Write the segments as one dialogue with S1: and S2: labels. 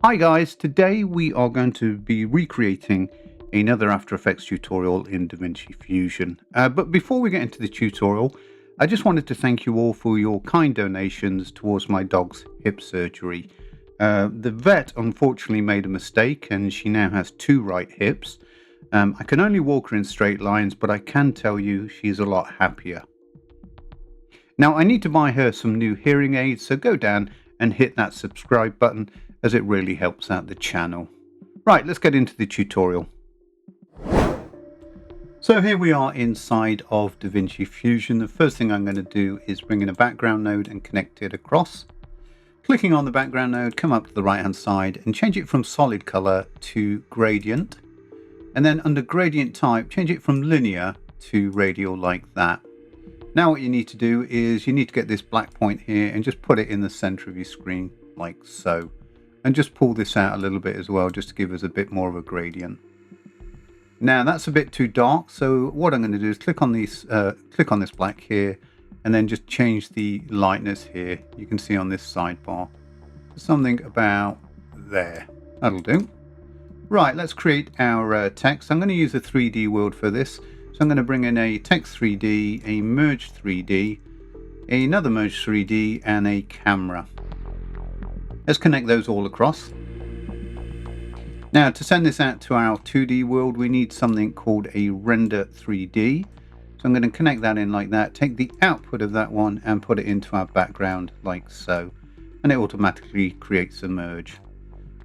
S1: Hi guys, today we are going to be recreating another After Effects tutorial in DaVinci Fusion. But before we get into the tutorial, I just wanted to thank you all for your kind donations towards my dog's hip surgery. The vet unfortunately made a mistake and she now has two right hips. I can only walk her in straight lines, but I can tell you she's a lot happier. Now I need to buy her some new hearing aids, so go down and hit that subscribe button as it really helps out the channel. Right, let's get into the tutorial. So here we are inside of DaVinci Fusion. The first thing I'm going to do is bring in a background node and connect it across. Clicking on the background node, come up to the right hand side and change it from solid color to gradient. And then under gradient type, change it from linear to radial like that. Now what you need to do is you need to get this black point here and just put it in the center of your screen like so. And just pull this out a little bit as well, just to give us a bit more of a gradient. Now that's a bit too dark, so what I'm going to do is click on this black here, and then just change the lightness here. You can see on this sidebar, something about there. That'll do. Right, let's create our text. I'm going to use a 3D world for this, so I'm going to bring in a text 3D, a merge 3D, another merge 3D, and a camera. Let's connect those all across. Now to send this out to our 2D world, we need something called a render 3D. So I'm going to connect that in like that, take the output of that one and put it into our background like so. And it automatically creates a merge.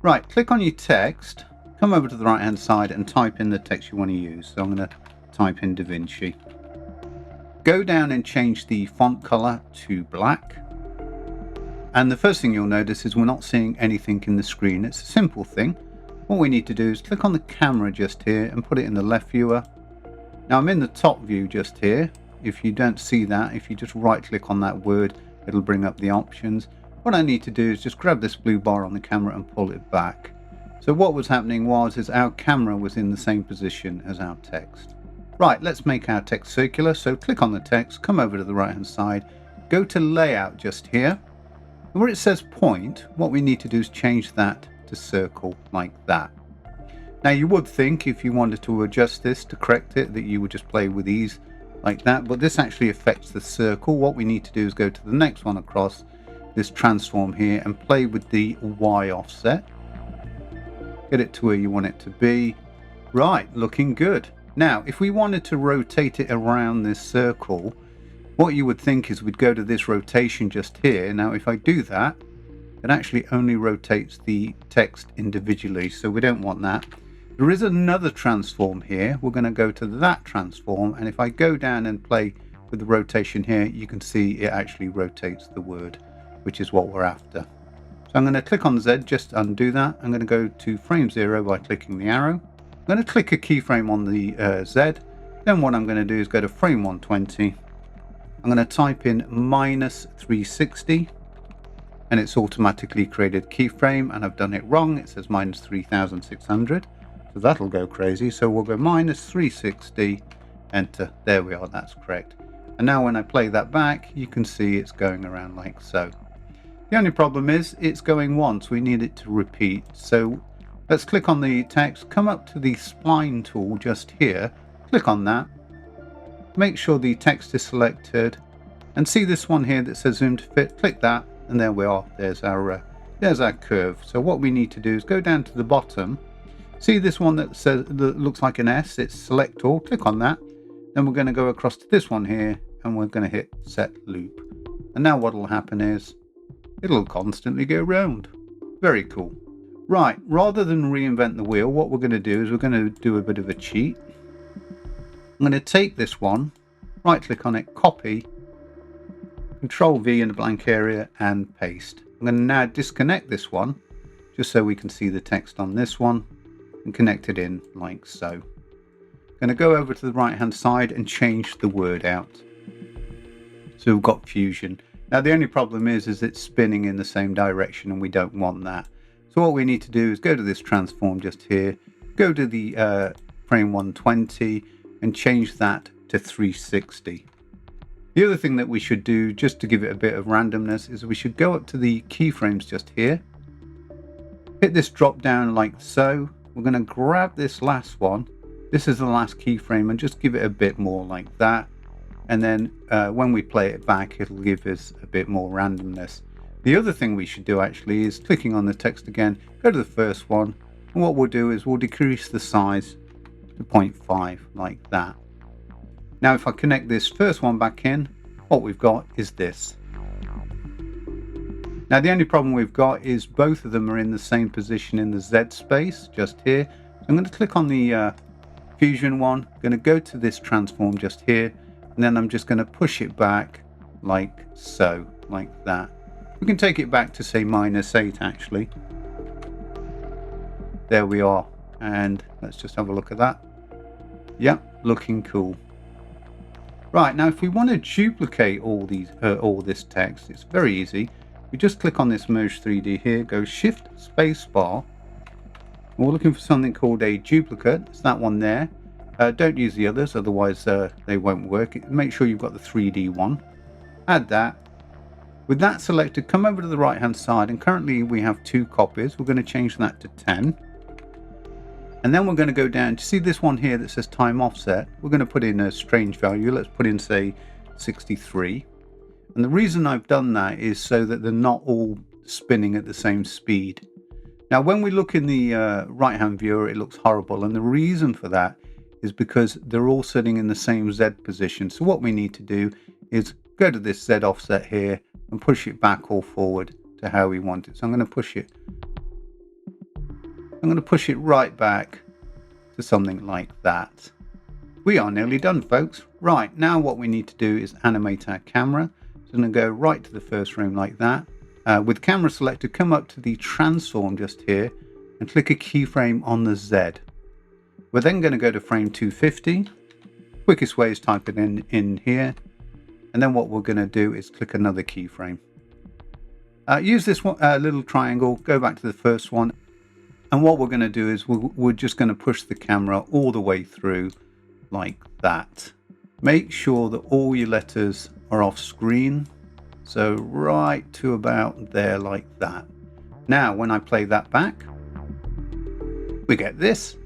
S1: Right, click on your text, come over to the right hand side and type in the text you want to use. So I'm going to type in DaVinci. Go down and change the font color to black. And the first thing you'll notice is we're not seeing anything in the screen. It's a simple thing. What we need to do is click on the camera just here and put it in the left viewer. Now I'm in the top view just here. If you don't see that, if you just right click on that word, it'll bring up the options. What I need to do is just grab this blue bar on the camera and pull it back. So what was happening is our camera was in the same position as our text. Right, let's make our text circular. So click on the text, come over to the right hand side, go to layout just here. And where it says point, what we need to do is change that to circle like that. Now you would think if you wanted to adjust this to correct it that you would just play with these like that, but this actually affects the circle. What we need to do is go to the next one across, this transform here, and play with the Y offset. Get it to where you want it to be. Right, looking good. Now if we wanted to rotate it around this circle, what you would think is we'd go to this rotation just here. Now if I do that, it actually only rotates the text individually, so we don't want that. There is another transform here. We're going to go to that transform, and if I go down and play with the rotation here, you can see it actually rotates the word, which is what we're after. So I'm going to click on the Z, just undo that. I'm going to go to frame 0 by clicking the arrow. I'm going to click a keyframe on the Z. Then what I'm going to do is go to frame 120. I'm going to type in -360 and it's automatically created keyframe, and I've done it wrong. It says -3600, so that'll go crazy. So we'll go -360, enter. There we are, that's correct. And now when I play that back, you can see it's going around like so. The only problem is it's going once. We need it to repeat. So let's click on the text, come up to the spline tool just here, click on that. Make sure the text is selected and see this one here that says zoom to fit. Click that and there we are. There's our curve. So what we need to do is go down to the bottom. See this one that looks like an S? It's select all. Click on that. Then we're going to go across to this one here and we're going to hit set loop. And now what will happen is it'll constantly go round. Very cool. Right, rather than reinvent the wheel, what we're going to do is we're going to do a bit of a cheat. I'm going to take this one, right click on it, copy, Control V in the blank area and paste. I'm going to now disconnect this one just so we can see the text on this one and connect it in like so. I'm going to go over to the right hand side and change the word out. So we've got Fusion. Now the only problem is it's spinning in the same direction and we don't want that. So what we need to do is go to this transform just here, go to the frame 120 and change that to 360. The other thing that we should do, just to give it a bit of randomness, is we should go up to the keyframes just here Hit this drop down like so. We're going to grab this last one. This is the last keyframe, and just give it a bit more like that. And then when we play it back, it'll give us a bit more randomness. The other thing we should do actually is clicking on the text again, go to the first one, and what we'll do is we'll decrease the size to 0.5 like that. Now if I connect this first one back in, what we've got is this. Now the only problem we've got is both of them are in the same position in the Z space just here. So I'm going to click on the Fusion one, I'm going to go to this transform just here, and then I'm just going to push it back like so, like that. We can take it back to say -8 actually. There we are, and let's just have a look at that. Yep, looking cool. Right, now if we want to duplicate all this text, it's very easy. We just click on this merge 3D here, go shift space bar. We're looking for something called a duplicate. It's that one there. Don't use the others, otherwise they won't work. Make sure you've got the 3D one. Add that. With that selected, come over to the right hand side, and currently we have 2 copies. We're going to change that to 10. And then we're going to go down to see this one here that says time offset. We're going to put in a strange value. Let's put in say 63. And the reason I've done that is so that they're not all spinning at the same speed. Now when we look in the right hand viewer, it looks horrible, and the reason for that is because they're all sitting in the same Z position. So what we need to do is go to this Z offset here and push it back or forward to how we want it. So I'm going to push it right back to something like that. We are nearly done, folks. Right, now what we need to do is animate our camera. So I'm going to go right to the first frame like that. With camera selected, come up to the transform just here and click a keyframe on the Z. We're then going to go to frame 250. Quickest way is type it in here. And then what we're going to do is click another keyframe. Use this one, little triangle, go back to the first one. And what we're going to do is we're just going to push the camera all the way through like that. Make sure that all your letters are off screen. So right to about there like that. Now when I play that back, we get this.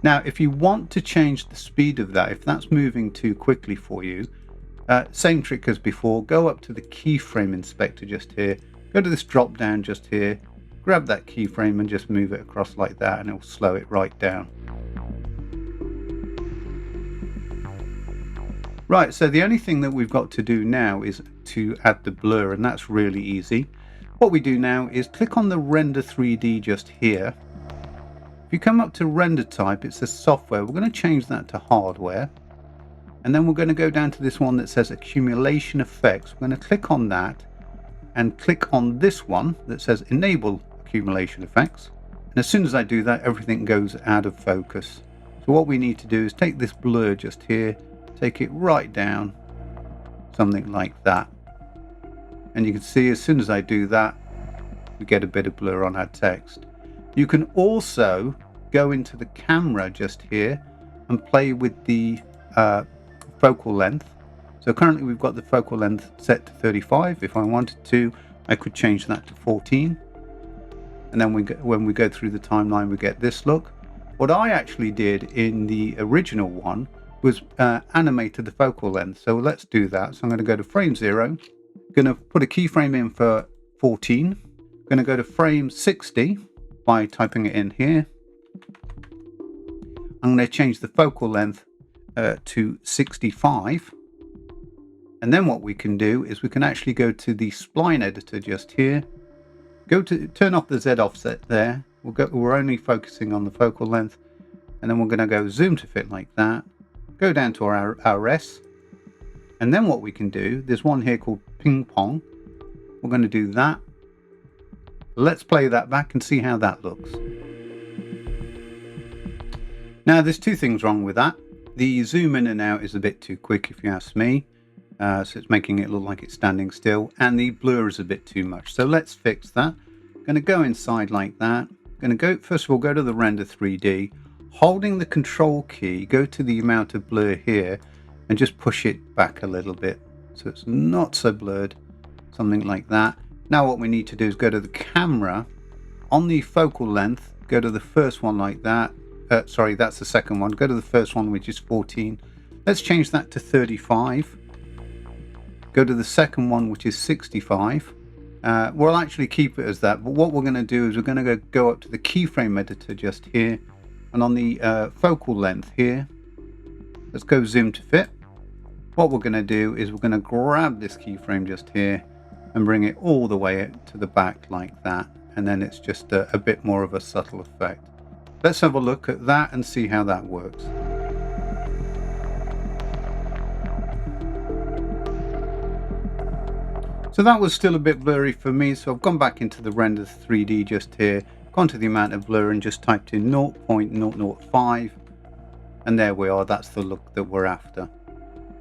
S1: Now if you want to change the speed of that, if that's moving too quickly for you, same trick as before, go up to the keyframe inspector just here, go to this drop down just here, grab that keyframe and just move it across like that, and it'll slow it right down. Right, so the only thing that we've got to do now is to add the blur, and that's really easy. What we do now is click on the render 3D just here. If you come up to render type, it says software. We're going to change that to hardware. And then we're going to go down to this one that says accumulation effects. We're going to click on that and click on this one that says enable accumulation effects. And as soon as I do that, everything goes out of focus. So what we need to do is take this blur just here, take it right down, something like that. And you can see as soon as I do that, we get a bit of blur on our text. You can also go into the camera just here and play with the focal length. So currently we've got the focal length set to 35. If I wanted to, I could change that to 14. And then when we go through the timeline, we get this look. What I actually did in the original one was animated the focal length. So let's do that. So I'm going to go to frame 0. Going to put a keyframe in for 14. Going to go to frame 60 by typing it in here. I'm going to change the focal length to 65. And then what we can do is we can actually go to the spline editor just here. Go to turn off the Z offset there. We're only focusing on the focal length. And then we're going to go zoom to fit like that. Go down to our S. And then what we can do, there's one here called ping pong. We're going to do that. Let's play that back and see how that looks. Now there's two things wrong with that. The zoom in and out is a bit too quick if you ask me. So it's making it look like it's standing still, and the blur is a bit too much. So let's fix that. Going to go inside like that. Going to go, first of all, go to the render 3D. Holding the control key, go to the amount of blur here and just push it back a little bit so it's not so blurred, something like that. Now what we need to do is go to the camera On the focal length, go to the first one like that. Sorry, that's the second one. Go to the first one, which is 14. Let's change that to 35. Go to the second one, which is 65. We'll actually keep it as that, but what we're going to do is we're going to go up to the keyframe editor just here, and on the focal length here, let's go zoom to fit. What we're going to do is we're going to grab this keyframe just here and bring it all the way to the back like that, and then it's just a bit more of a subtle effect. Let's have a look at that and see how that works. So that was still a bit blurry for me, so I've gone back into the render 3D just here, gone to the amount of blur and just typed in 0.005, and there we are. That's the look that we're after.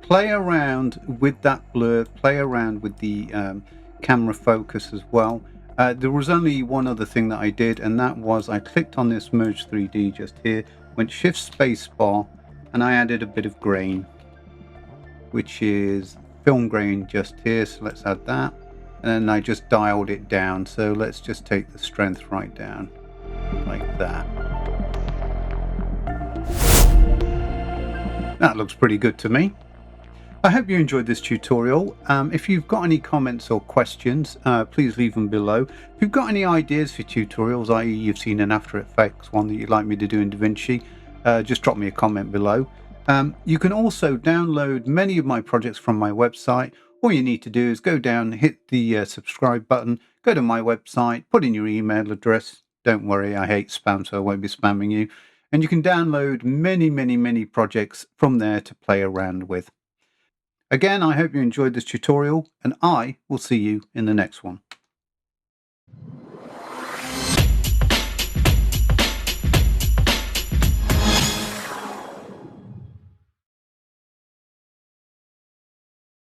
S1: Play around with that blur, play around with the camera focus as well. There was only one other thing that I did, and that was I clicked on this merge 3D just here, went shift space bar, and I added a bit of grain, which is film grain just here. So let's add that, and then I just dialed it down. So let's just take the strength right down like that. That looks pretty good to me. I hope you enjoyed this tutorial. If you've got any comments or questions, please leave them below. If you've got any ideas for tutorials, i.e. you've seen an After Effects one that you'd like me to do in DaVinci, just drop me a comment below. You can also download many of my projects from my website. All you need to do is go down, hit the subscribe button, go to my website, put in your email address. Don't worry, I hate spam, so I won't be spamming you. And you can download many projects from there to play around with. Again, I hope you enjoyed this tutorial, and I will see you in the next one.